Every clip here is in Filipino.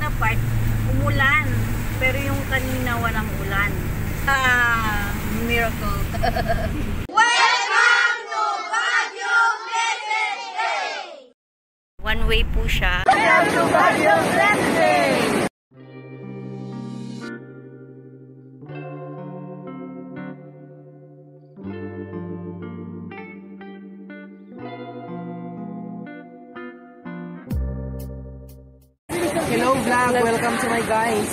na part, umulan. Pero yung kanina walang ulan. Miracle. Welcome to Baguio Blessed Day! One way po siya. Welcome to Baguio Blessed Day! Hello vlog, welcome to my guys.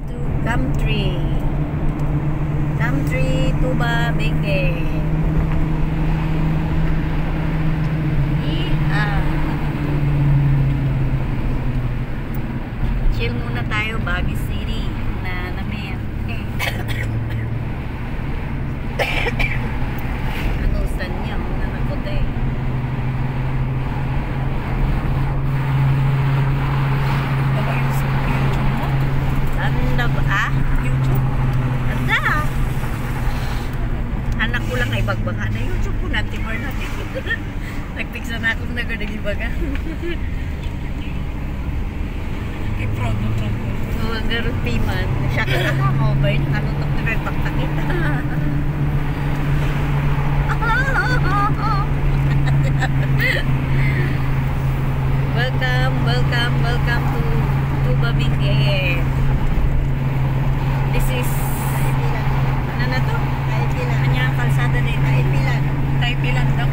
To Gumtree. Gumtree Tuba Bengue. Chill muna tayo, Baguio City. Na namin. Ano saan niya? Muna nakote. Anda ba? YouTube? Anda. Anak ko lang ay bagbaga na YouTube ko na timor natin. Nag-fix na akong nag-ibaga. Proud. So, ang garupiman. Siya ka na mo ba? Nakalutok na kayo pagtakit. Welcome to Tuba Bengue. This is ano na to? Kaipilan. Ano yung kalsada na ito? Kaipilan daw.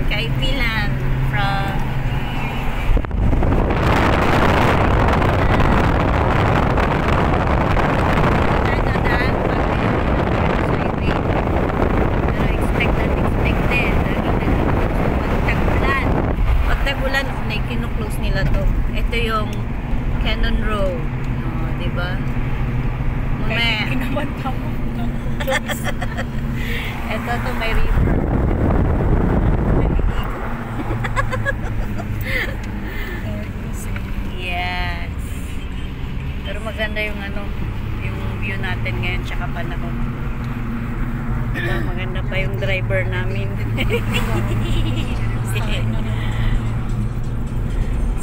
Kaipilan from Pagtagulan, kinu-close nila to. Ito yung Cannon Road. No, diba? Mamaya. Ito to may river. Yes. Pero maganda yung ano, yung view natin ngayon tsaka panahon. Diba? Maganda pa yung driver namin.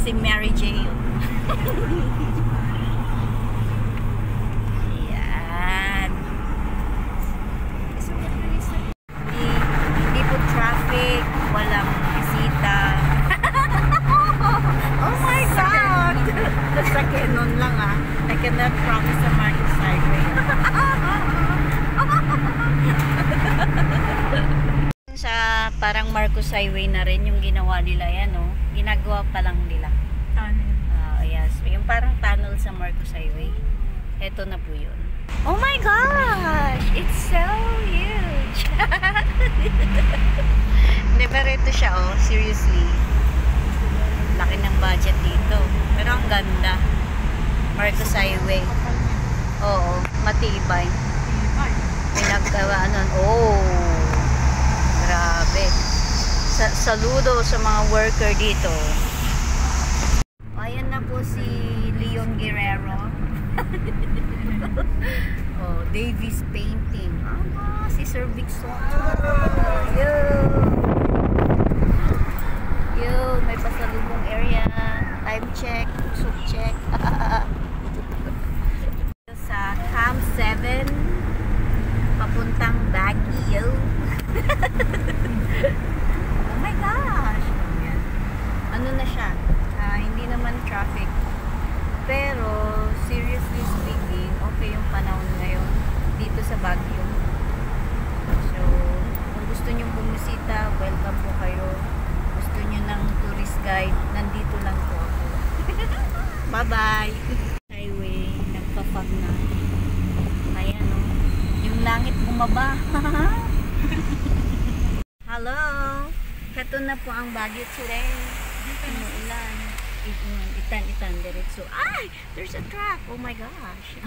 Si Mary Jane. Yan. Hindi po traffic, walang bisita. Oh my God! Sa Canon lang ah. I cannot promise a Marcos Highway. Sa parang Marcos Highway na rin yung ginawa nila yan, oh. Ginagawa pa lang nila. Tunnel. Yes. Yung parang tunnel sa Marcos Highway. Ito na po yun. Oh my gosh! It's so huge! Hindi, pero ito siya, oh. Seriously. Laki ng budget dito. Pero ang ganda. Marcos Highway. Oo. Matibay. Pinagkawaan nun. Oh! Grabe. Saludo sa mga worker dito. Ayan na po si Leon Guerrero. Oh, Davis Painting. Si Sir Vic Soto. Yo, may pasalubong area. Time check, soup check. Sa Camp 7 papuntang Baguio. Oh my gosh. Ayan. Ano na siya? Hindi naman traffic. Pero seriously speaking, okay yung panahon ngayon dito sa Baguio. So, kung gusto nyo bumisita, welcome po kayo. Gusto nyo ng tourist guide, nandito lang po ako. Bye-bye! Highway, nagpa-fog na. Ayan o. Yung langit bumaba. Hello! Ito na po ang Baguio today. Umuulan. Itan diretso. Ay! There's a truck! Oh my gosh!